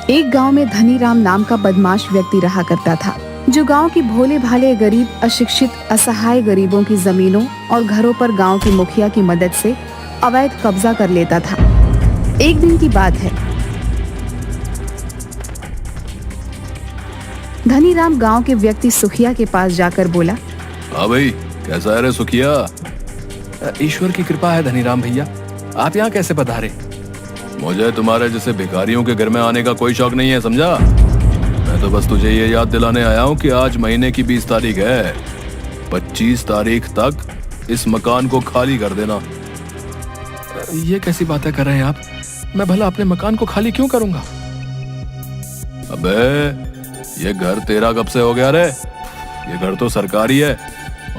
एक गांव में धनीराम नाम का बदमाश व्यक्ति रहा करता था, जो गांव की भोले भाले गरीब, अशिक्षित, असहाय गरीबों की जमीनों और घरों पर गांव की मुखिया की मदद से अवैध कब्जा कर लेता था। एक दिन की बात है, धनीराम गांव के व्यक्ति सुखिया के पास जाकर बोला, हाँ भाई, कैसा है रे सुखिया? ईश्वर की कृपा है धनीराम भैया, आप यहाँ कैसे पधारे? मुझे तुम्हारे जैसे भिखारियों के घर में आने का कोई शौक नहीं है, समझा? मैं तो बस तुझे ये याद दिलाने आया हूँ कि आज महीने की 20 तारीख है। 25 तारीख तक इस मकान को खाली कर देना। ये कैसी बातें कर रहे हैं आप? मैं भला अपने मकान को खाली क्यों करूंगा? अबे, ये घर तेरा कब से हो गया रे? ये घर तो सरकारी है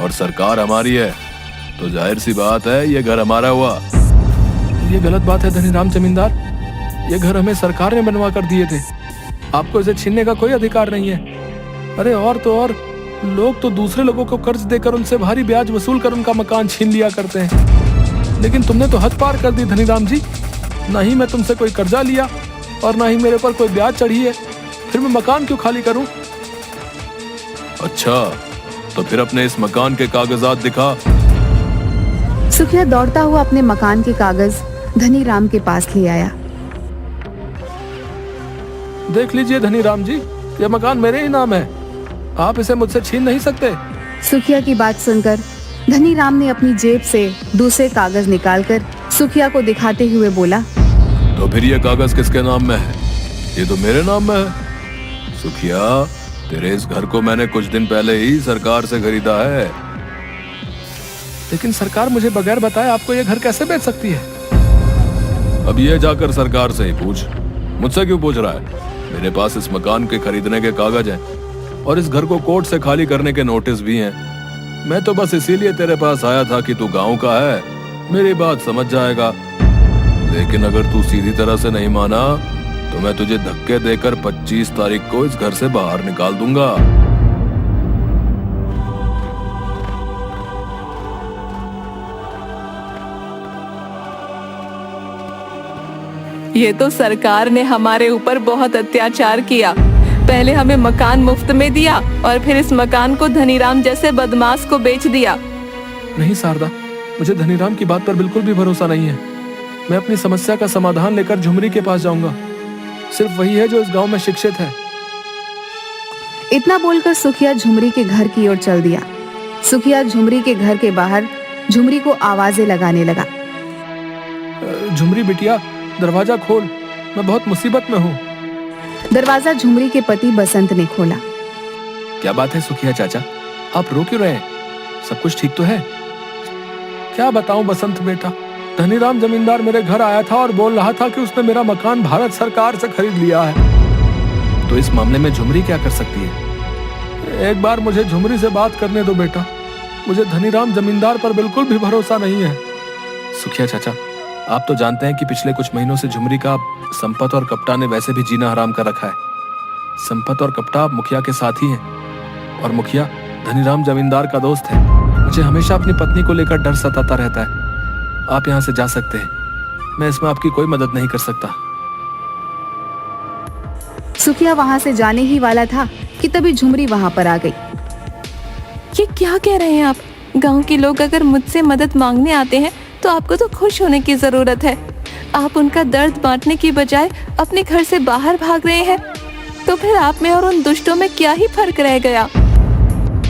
और सरकार हमारी है, तो जाहिर सी बात है ये घर हमारा हुआ। ये गलत बात है धनीराम जमींदार, ये घर हमें सरकार ने बनवा कर दिए थे, आपको इसे छीनने का कोई अधिकार नहीं है। अरे और तो और, लोग तो दूसरे लोगों को कर्ज देकर उनसे भारी ब्याज वसूल कर उनका मकान छीन लिया करते हैं, लेकिन तुमने तो हद पार कर दी धनीराम जी। ना ही मैं तुमसे कोई कर्जा लिया और ना ही मेरे पर कोई ब्याज चढ़ी है, फिर मैं मकान क्यों खाली करूं? अच्छा, तो फिर अपने इस मकान के कागजात दिखा। सुखिया दौड़ता हुआ अपने मकान के कागज धनीराम के पास ले आया। देख लीजिए धनीराम जी, ये मकान मेरे ही नाम है, आप इसे मुझसे छीन नहीं सकते। सुखिया की बात सुनकर धनीराम ने अपनी जेब से दूसरे कागज निकालकर सुखिया को दिखाते हुए बोला, तो फिर ये कागज किसके नाम में है? ये तो मेरे नाम में है। सुखिया, तेरे इस घर को मैंने कुछ दिन पहले ही सरकार से खरीदा है। लेकिन सरकार मुझे बगैर बताए आपको ये घर कैसे बेच सकती है? अब ये जाकर सरकार से ही पूछ, मुझसे क्यों पूछ रहा है? मेरे पास इस मकान के खरीदने के कागज हैं और इस घर को कोर्ट से खाली करने के नोटिस भी हैं। मैं तो बस इसीलिए तेरे पास आया था कि तू गांव का है, मेरी बात समझ जाएगा। लेकिन अगर तू सीधी तरह से नहीं माना तो मैं तुझे धक्के देकर 25 तारीख को इस घर से बाहर निकाल दूंगा। ये तो सरकार ने हमारे ऊपर बहुत अत्याचार किया। पहले हमें मकान मुफ्त में दिया और फिर इस मकान को धनीराम जैसे बदमाश को बेच दिया। नहीं शारदा, मुझे धनीराम की बात पर बिल्कुल भी भरोसा नहीं है। मैं अपनी समस्या का समाधान लेकर झुमरी के पास जाऊंगा, सिर्फ वही है जो इस गांव में शिक्षित है। इतना बोलकर सुखिया झुमरी के घर की ओर चल दिया। सुखिया झुमरी के घर के बाहर झुमरी को आवाजें लगाने लगा। झुमरी बिटिया, दरवाजा खोल, मैं बहुत मुसीबत में हूँ। दरवाजा झुमरी के पति बसंत ने खोला। क्या बात है सुखिया चाचा, आप रो क्यों रहे हैं? सब कुछ ठीक तो है? क्या बताऊं बसंत बेटा, धनीराम जमींदार मेरे घर आया था और बोल रहा था कि उसने मेरा मकान भारत सरकार से खरीद लिया है। तो इस मामले में झुमरी क्या कर सकती है? एक बार मुझे झुमरी से बात करने दो बेटा, मुझे धनीराम जमींदार पर बिल्कुल भी भरोसा नहीं है। सुखिया चाचा, आप तो जानते हैं कि पिछले कुछ महीनों से झुमरी का संपत और कपटा ने वैसे भी जीना हराम कर रखा है। संपत और कपटा मुखिया के साथ ही हैं और मुखिया धनीराम जमींदार का दोस्त है। मुझे हमेशा अपनी पत्नी को लेकर डर सताता रहता है। आप यहाँ से जा सकते हैं, मैं इसमें आपकी कोई मदद नहीं कर सकता। सुखिया वहाँ से जाने ही वाला था कि तभी झुमरी वहाँ पर आ गई। ये क्या कह रहे हैं आप? गांव के लोग अगर मुझसे मदद मांगने आते हैं तो आपको तो खुश होने की जरूरत है। आप उनका दर्द बांटने की बजाय अपने घर से बाहर भाग रहे हैं, तो फिर आप में और उन दुष्टों में क्या ही फर्क रह गया?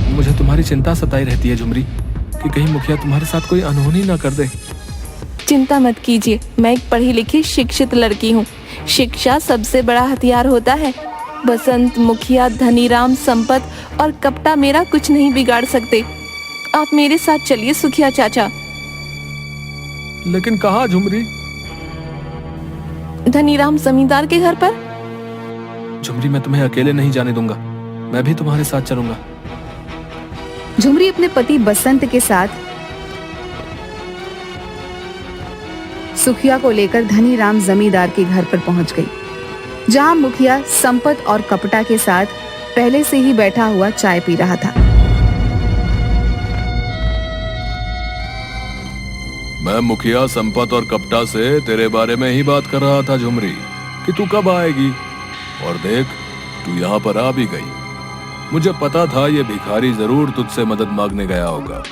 मुझे तुम्हारी चिंता सताई रहती है झुमरी, कि कहीं मुखिया तुम्हारे साथ कोई अनहोनी ना कर दे। चिंता मत कीजिए, मैं एक पढ़ी लिखी शिक्षित लड़की हूँ। शिक्षा सबसे बड़ा हथियार होता है। बसंत, मुखिया, धनीराम, संपत और कपटा मेरा कुछ नहीं बिगाड़ सकते। आप मेरे साथ चलिए सुखिया चाचा। लेकिन कहाँ झुमरी? धनीराम जमींदार के घर पर। झुमरी, मैं तुम्हें अकेले नहीं जाने दूंगा, मैं भी तुम्हारे साथ चलूंगा। झुमरी अपने पति बसंत के साथ सुखिया को लेकर धनीराम जमींदार के घर पर पहुंच गई, जहां मुखिया संपत और कपटा के साथ पहले से ही बैठा हुआ चाय पी रहा था। मैं मुखिया संपत और कपटा से तेरे बारे में ही बात कर रहा था झुमरी, कि तू कब आएगी। और देख, तू यहाँ पर आ भी गई। मुझे पता था ये भिखारी जरूर तुझसे मदद मांगने गया होगा,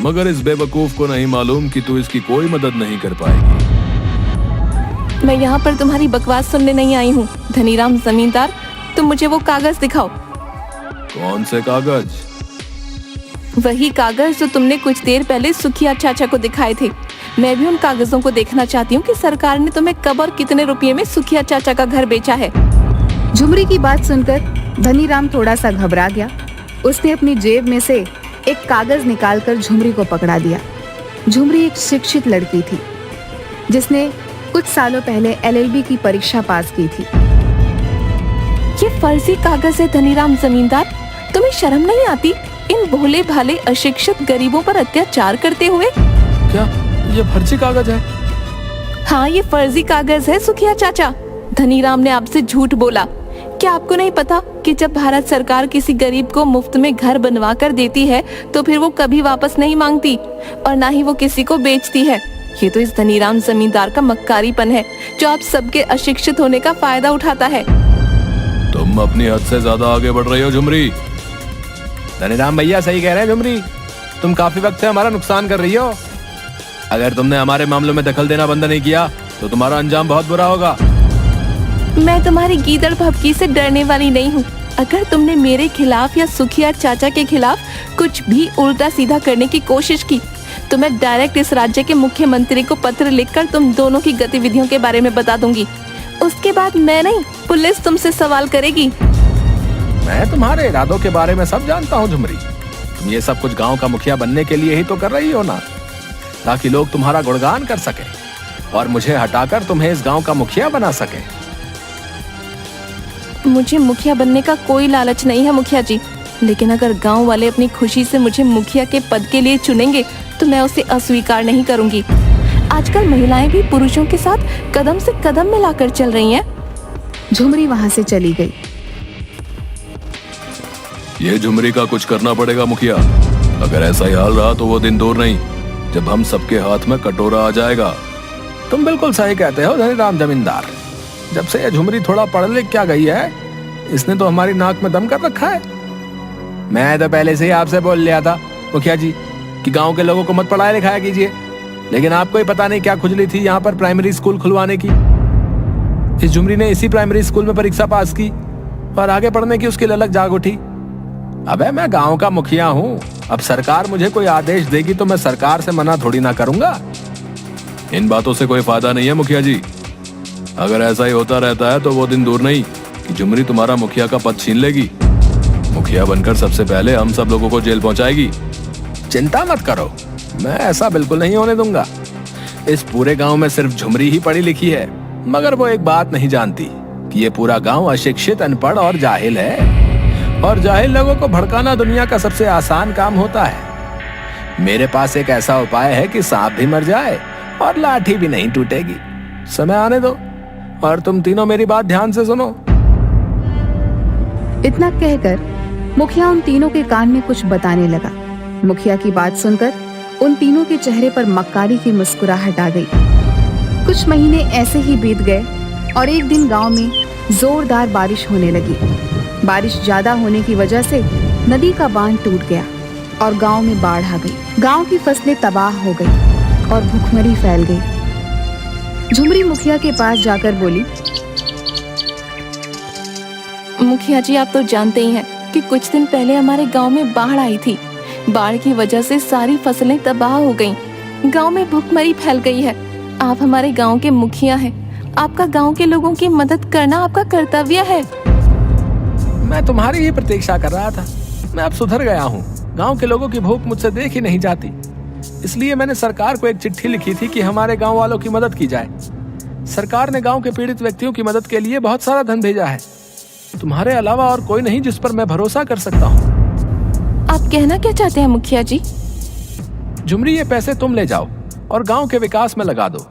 मगर इस बेवकूफ को नहीं मालूम कि तू इसकी कोई मदद नहीं कर पाएगी। मैं यहाँ पर तुम्हारी बकवास सुनने नहीं आई हूँ। धनीराम जमींदार, तुम मुझे वो कागज दिखाओ। कौन से कागज? वही कागज जो तुमने कुछ देर पहले सुखिया चाचा को दिखाए थे। मैं भी उन कागजों को देखना चाहती हूँ कि सरकार ने तुम्हें कब और कितने रुपये में सुखिया चाचा का घर बेचा है। झुमरी की बात सुनकर धनीराम थोड़ा सा घबरा गया। उसने अपनी जेब में से एक कागज निकालकर झुमरी को पकड़ा दिया। झुमरी एक शिक्षित लड़की थी जिसने कुछ सालों पहले LLB की परीक्षा पास की थी। ये फर्जी कागज है धनीराम जमींदार। तुम्हें शर्म नहीं आती इन भोले भाले अशिक्षित गरीबों पर अत्याचार करते हुए? क्या ये फर्जी कागज है? हाँ, ये फर्जी कागज है सुखिया चाचा। धनीराम ने आपसे झूठ बोला। क्या आपको नहीं पता कि जब भारत सरकार किसी गरीब को मुफ्त में घर बनवा कर देती है तो फिर वो कभी वापस नहीं मांगती और ना ही वो किसी को बेचती है। ये तो इस धनीराम जमींदार का मक्कारीपन है जो आप सबके अशिक्षित होने का फायदा उठाता है। तुम अपनी हद से ज्यादा आगे बढ़ रही हो झुमरी। धनीराम भैया सही कह रहे हैं झुमरी, तुम काफी वक्त से हमारा नुकसान कर रही हो। अगर तुमने हमारे मामलों में दखल देना बंद नहीं किया तो तुम्हारा अंजाम बहुत बुरा होगा। मैं तुम्हारी गीदड़ भभकी से डरने वाली नहीं हूँ। अगर तुमने मेरे खिलाफ या सुखिया चाचा के खिलाफ कुछ भी उल्टा सीधा करने की कोशिश की तो मैं डायरेक्ट इस राज्य के मुख्यमंत्री को पत्र लिखकर तुम दोनों की गतिविधियों के बारे में बता दूंगी। उसके बाद मैं नहीं, पुलिस तुमसे सवाल करेगी। मैं तुम्हारे इरादों के बारे में सब जानता हूँ झुमरी। तुम ये सब कुछ गांव का मुखिया बनने के लिए ही तो कर रही हो ना, ताकि लोग तुम्हारा गुणगान कर सके और मुझे हटाकर तुम्हें इस गांव का मुखिया बना सके। मुझे मुखिया बनने का कोई लालच नहीं है मुखिया जी, लेकिन अगर गांव वाले अपनी खुशी से मुझे मुखिया के पद के लिए चुनेंगे तो मैं उसे अस्वीकार नहीं करूंगी। आजकल महिलाएं भी पुरुषों के साथ कदम से कदम मिलाकर चल रही हैं। झुमरी वहां से चली गई। ये झुमरी का कुछ करना पड़ेगा मुखिया। अगर ऐसा ही हाल रहा तो वो दिन दूर नहीं जब हम सबके हाथ में कटोरा आ जाएगा। तुम बिल्कुल सही कहते हो धनीराम जमींदार। जब से ये झुमरी थोड़ा पढ़ लिख क्या गई है, इसने तो हमारी नाक में दम कर रखा है। मैं तो पहले से ही आपसे बोल लिया था मुखिया जी कि गांव के लोगों को मत पढ़ाया लिखाया कीजिए, लेकिन आपको ही पता नहीं क्या खुजली थी यहाँ पर प्राइमरी स्कूल खुलवाने की। इस झुमरी ने इसी प्राइमरी स्कूल में परीक्षा पास की और आगे पढ़ने की उसकी ललक जाग उठी। अबे मैं गांव का मुखिया हूँ, अब सरकार मुझे कोई आदेश देगी तो मैं सरकार से मना थोड़ी ना करूंगा। इन बातों से कोई फायदा नहीं है मुखिया जी। अगर ऐसा ही होता रहता है तो वो दिन दूर नहीं कि झुमरी तुम्हारा मुखिया का पद छीन लेगी। मुखिया बनकर सबसे पहले हम सब लोगों को जेल पहुंचाएगी। चिंता मत करो, मैं ऐसा बिल्कुल नहीं होने दूंगा। इस पूरे गांव में सिर्फ झुमरी ही पढ़ी लिखी है, मगर वो एक बात नहीं जानती कि ये पूरा गांव अशिक्षित, अनपढ़ और जाहिल है। और जाहिल लोगों को भड़काना दुनिया का सबसे आसान काम होता है। मेरे पास एक ऐसा उपाय है कि सांप भी मर जाए और लाठी भी नहीं टूटेगी। समय आने दो और तुम तीनों मेरी बात ध्यान से सुनो। इतना कहकर मुखिया उन तीनों के कान में कुछ बताने लगा। मुखिया की बात सुनकर उन तीनों के चेहरे पर मक्कारी की मुस्कुराहट आ गई। कुछ महीने ऐसे ही बीत गए और एक दिन गांव में जोरदार बारिश होने लगी। बारिश ज्यादा होने की वजह से नदी का बांध टूट गया और गांव में बाढ़ आ गई। गांव की फसलें तबाह हो गई और भूखमरी फैल गई। झुमरी मुखिया के पास जाकर बोली, मुखिया जी, आप तो जानते ही हैं कि कुछ दिन पहले हमारे गांव में बाढ़ आई थी। बाढ़ की वजह से सारी फसलें तबाह हो गईं। गांव में भूखमरी फैल गई है। आप हमारे गांव के मुखिया हैं। आपका गांव के लोगों की मदद करना आपका कर्तव्य है। मैं तुम्हारी ही प्रतीक्षा कर रहा था। मैं अब सुधर गया हूँ। गांव के लोगों की भूख मुझसे देख ही नहीं जाती, इसलिए मैंने सरकार को एक चिट्ठी लिखी थी कि हमारे गांव वालों की मदद की जाए। सरकार ने गांव के पीड़ित व्यक्तियों की मदद के लिए बहुत सारा धन भेजा है। तुम्हारे अलावा और कोई नहीं जिस पर मैं भरोसा कर सकता हूँ। आप कहना क्या चाहते हैं मुखिया जी? झुमरी, ये पैसे तुम ले जाओ और गांव के विकास में लगा दो।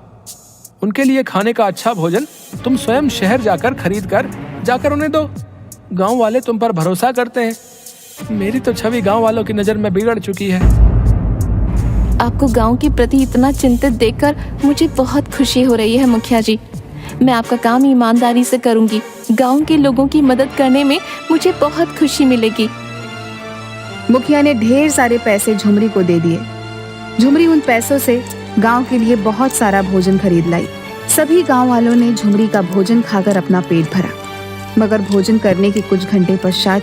उनके लिए खाने का अच्छा भोजन तुम स्वयं शहर जाकर उन्हें दो। गांव वाले तुम पर भरोसा करते हैं। मेरी तो छवि गांव वालों की नजर में बिगड़ चुकी है। आपको गांव के प्रति इतना चिंतित देखकर मुझे बहुत खुशी हो रही है मुखिया जी। मैं आपका काम ईमानदारी से करूंगी। गांव के लोगों की मदद करने में मुझे बहुत खुशी मिलेगी। मुखिया ने ढेर सारे पैसे झुमरी को दे दिए। झुमरी उन पैसों से गांव के लिए बहुत सारा भोजन खरीद लाई। सभी गांव वालों ने झुमरी का भोजन खाकर अपना पेट भरा, मगर भोजन करने के कुछ घंटे पश्चात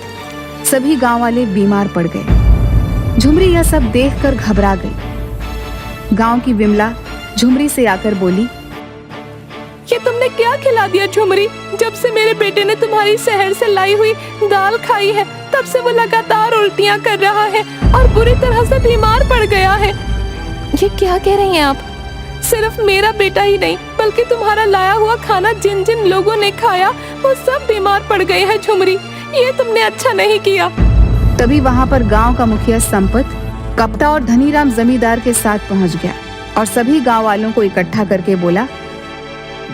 सभी गांव वाले बीमार पड़ गए। झुमरी यह सब देखकर घबरा गई। गांव की विमला झुमरी से आकर बोली, ये तुमने क्या खिला दिया झुमरी? जब से मेरे बेटे ने तुम्हारी शहर से लाई हुई दाल खाई है, तब से वो लगातार उल्टियां कर रहा है और बुरी तरह से बीमार पड़ गया है। ये क्या कह रही हैं आप? सिर्फ मेरा बेटा ही नहीं, बल्कि तुम्हारा लाया हुआ खाना जिन जिन लोगों ने खाया वो सब बीमार पड़ गए हैं झुमरी। ये तुमने अच्छा नहीं किया। तभी वहां पर गांव का मुखिया संपत, कप्ता और धनीराम जमींदार के साथ पहुंच गया और सभी गांव वालों को इकट्ठा करके बोला,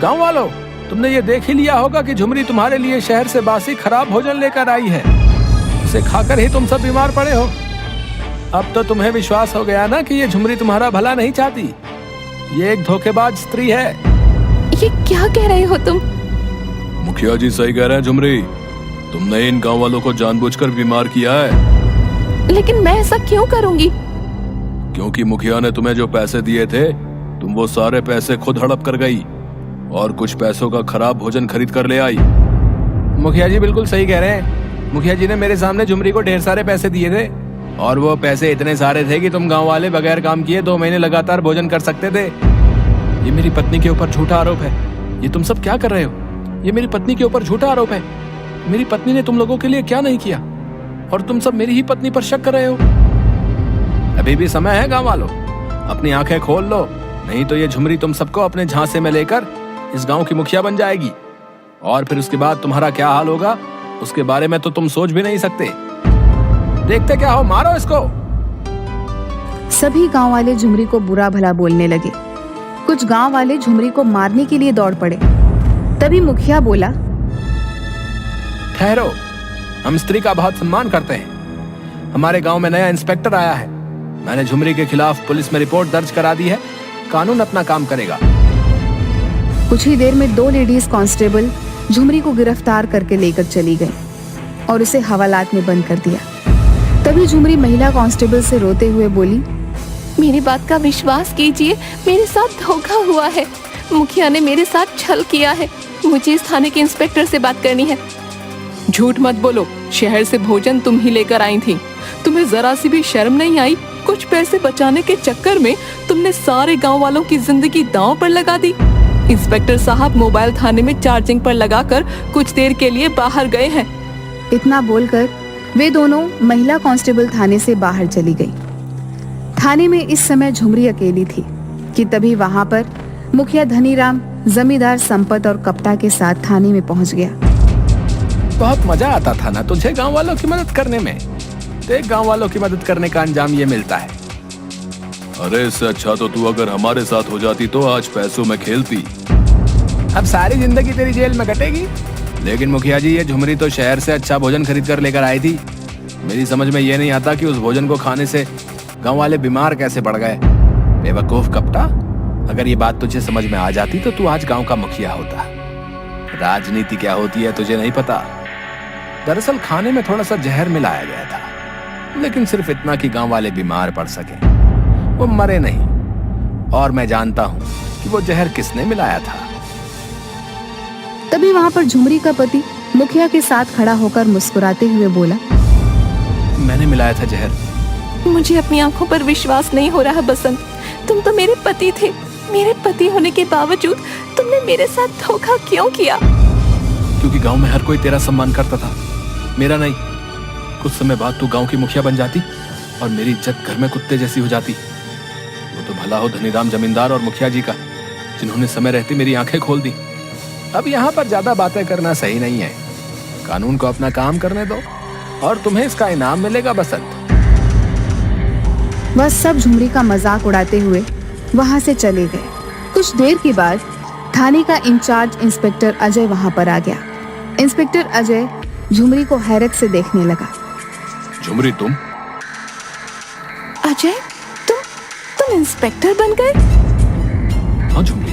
गांव वालों, तुमने ये देख ही लिया होगा कि झुमरी तुम्हारे लिए शहर से बासी खराब भोजन लेकर आई है। इसे खाकर ही तुम सब बीमार पड़े हो। अब तो तुम्हें विश्वास हो गया ना कि ये झुमरी तुम्हारा भला नहीं चाहती। ये एक धोखेबाज स्त्री है। ये क्या कह रहे हो तुम? मुखिया जी सही कह रहे हैं झुमरी, तुमने इन गांव वालों को जानबूझकर बीमार किया है। लेकिन मैं ऐसा क्यों करूंगी? क्योंकि मुखिया ने तुम्हें जो पैसे दिए थे, तुम वो सारे पैसे खुद हड़प कर गई और कुछ पैसों का खराब भोजन खरीद कर ले आई। मुखिया जी बिल्कुल सही कह रहे हैं। मुखिया जी ने मेरे सामने झुमरी को ढेर सारे पैसे दिए थे और वो पैसे इतने सारे थे कि तुम गांव वाले बगैर काम किए 2 महीने लगातार भोजन कर सकते थे। ये मेरी पत्नी के ऊपर झूठा आरोप है। ये तुम सब क्या कर रहे हो? ये मेरी पत्नी के ऊपर झूठा आरोप है। मेरी पत्नी ने तुम लोगों के लिए क्या नहीं किया और तुम सब मेरी ही पत्नी पर शक कर रहे हो। अभी भी समय है गांव वालों, अपनी आंखें खोल लो, नहीं तो ये झुमरी तुम सबको अपने झांसे में लेकर इस गांव की मुखिया बन जाएगी और फिर उसके बाद तुम्हारा क्या हाल होगा उसके बारे में तो तुम सोच भी नहीं सकते। देखते क्या हो, मारो इसको। सभी गांव वाले झुमरी को बुरा भला बोलने लगे। कुछ गांव वाले झुमरी को मारने के लिए दौड़ पड़े। तभी मुखिया बोला, ठहरो, हम स्त्री का बहुत सम्मान करते हैं। हमारे गांव में नया इंस्पेक्टर आया है। मैंने झुमरी के खिलाफ पुलिस में रिपोर्ट दर्ज करा दी है। कानून अपना काम करेगा। कुछ ही देर में 2 लेडीज कांस्टेबल झुमरी को गिरफ्तार करके लेकर चली गई और उसे हवालात में बंद कर दिया। तभी झुमरी महिला कांस्टेबल से रोते हुए बोली, मेरी बात का विश्वास कीजिए, मेरे साथ धोखा हुआ है। मुखिया ने मेरे साथ छल किया है। मुझे इस थाने के इंस्पेक्टर से बात करनी है। झूठ मत बोलो, शहर से भोजन तुम ही लेकर आई थी। तुम्हें जरा सी भी शर्म नहीं आई? कुछ पैसे बचाने के चक्कर में तुमने सारे गांव वालों की जिंदगी दांव पर लगा दी। इंस्पेक्टर साहब मोबाइल थाने में चार्जिंग पर लगाकर कुछ देर के लिए बाहर गए हैं। इतना बोलकर वे दोनों महिला कांस्टेबल थाने से बाहर चली गई। थाने में इस समय झुमरी अकेली थी कि तभी वहां पर मुखिया धनीराम जमींदार संपत और कप्ता के साथ थाने में पहुंच गया। बहुत मजा आता था ना तुझे गांव वालों की मदद करने में। देख, गांव वालों की मदद करने का अंजाम ये मिलता है। अरे इससे अच्छा तो तू अगर हमारे साथ हो जाती तो आज पैसों में खेलती। अब सारी जिंदगी तेरी जेल में कटेगी। लेकिन मुखिया जी, ये झुमरी तो शहर से अच्छा भोजन खरीद कर लेकर आई थी। मेरी समझ में ये नहीं आता कि उस भोजन को खाने से गांव वाले बीमार कैसे पड़ गए। बेवकूफ कप्ता, अगर ये बात तुझे समझ में आ जाती तो तू आज गांव का मुखिया होता। राजनीति क्या होती है तुझे नहीं पता। दरअसल खाने में थोड़ा सा जहर मिलाया गया था, लेकिन सिर्फ इतना कि गांव वाले बीमार पड़ सके, वो मरे नहीं। और मैं जानता हूं कि वो जहर किसने मिलाया था। तभी वहां पर झुमरी का पति मुखिया के साथ खड़ा होकर मुस्कुराते हुए बोला, मैंने मिलाया था जहर। मुझे अपनी आंखों पर विश्वास नहीं हो रहा बसंत। तुम तो मेरे पति थे। मेरे पति होने के बावजूद तुमने मेरे साथ धोखा क्यों किया? क्योंकि गांव में हर कोई तेरा सम्मान करता था, मेरा नहीं। कुछ समय बाद तू गांव की मुखिया बन जाती और मेरी इज्जत घर में कुत्ते जैसी हो जाती। वो तो भला हो धनीराम जमींदार और मुखिया जी का, जिन्होंने समय रहते मेरी आंखें खोल दी। अब यहाँ पर ज्यादा बातें करना सही नहीं है। कानून को अपना काम करने दो और तुम्हें इसका इनाम मिलेगा बसंत। वह सब झुमरी का मजाक उड़ाते हुए वहां से चले गए। कुछ देर के बाद थाने का इंचार्ज इंस्पेक्टर अजय वहां पर आ गया। इंस्पेक्टर अजय झुमरी को हैरत से देखने लगा। झुमरी तुम? अजय, तुम इंस्पेक्टर बन गए? हाँ झुमरी,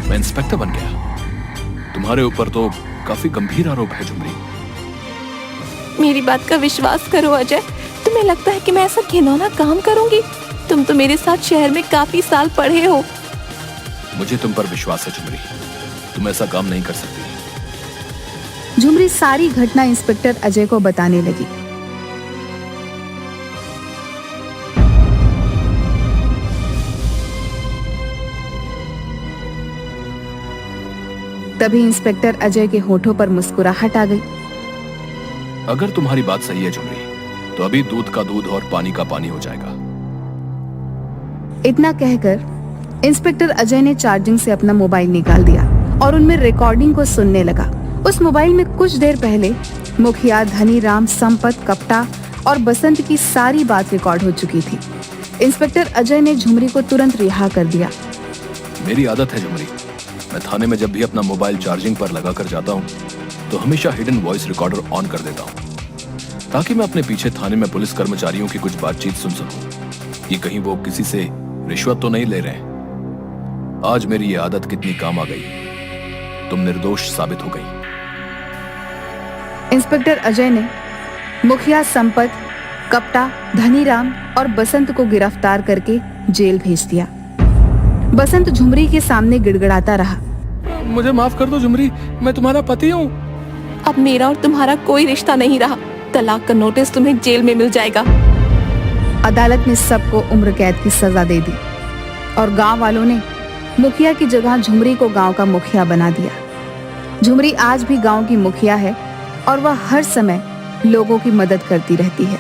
मैं इंस्पेक्टर बन गया। तुम्हारे ऊपर तो काफी गंभीर आरोप है झुमरी। मेरी बात का विश्वास करो अजय, तुम्हें लगता है कि मैं ऐसा घिनौना काम करूंगी? तुम तो मेरे साथ शहर में काफी साल पढ़े हो। मुझे तुम पर विश्वास है झुमरी, तुम ऐसा काम नहीं कर सकती। झुमरी सारी घटना इंस्पेक्टर अजय को बताने लगी। तभी इंस्पेक्टर अजय के होठों पर मुस्कुराहट आ गई। अगर तुम्हारी बात सही है झुमरी, तो अभी दूध का दूध और पानी का पानी हो जाएगा। इतना कहकर इंस्पेक्टर अजय ने चार्जिंग से अपना मोबाइल निकाल दिया और उनमें रिकॉर्डिंग को सुनने लगा। उस मोबाइल में कुछ देर पहले मुखिया, धनीराम, संपत, कपटा और बसंत की सारी बात रिकॉर्ड हो चुकी थी। इंस्पेक्टर अजय ने झुमरी को तुरंत रिहा कर दिया। मेरी आदत है झुमरी, मैं थाने में जब भी अपना मोबाइल चार्जिंग पर लगा कर जाता हूँ तो हमेशा हिडन वॉइस रिकॉर्डर ऑन कर देता हूँ, ताकि मैं अपने पीछे थाने में पुलिस कर्मचारियों की कुछ बातचीत सुन सकूं कि कहीं वो किसी से रिश्वत तो नहीं ले रहे हैं। आज मेरी ये आदत कितनी काम आ गई, तुम निर्दोष साबित हो गई। इंस्पेक्टर अजय ने मुखिया, संपत, कपटा, धनीराम और बसंत को गिरफ्तार करके जेल भेज दिया। बसंत झुमरी के सामने गिड़गिड़ाता रहा। मुझे माफ कर दो झुमरी, मैं तुम्हारा पति हूँ। अब मेरा और तुम्हारा कोई रिश्ता नहीं रहा। तलाक का नोटिस तुम्हें जेल में मिल जाएगा। अदालत ने सबको उम्र कैद की सजा दे दी और गांव वालों ने मुखिया की जगह झुमरी को गांव का मुखिया बना दिया। झुमरी आज भी गांव की मुखिया है और वह हर समय लोगों की मदद करती रहती है।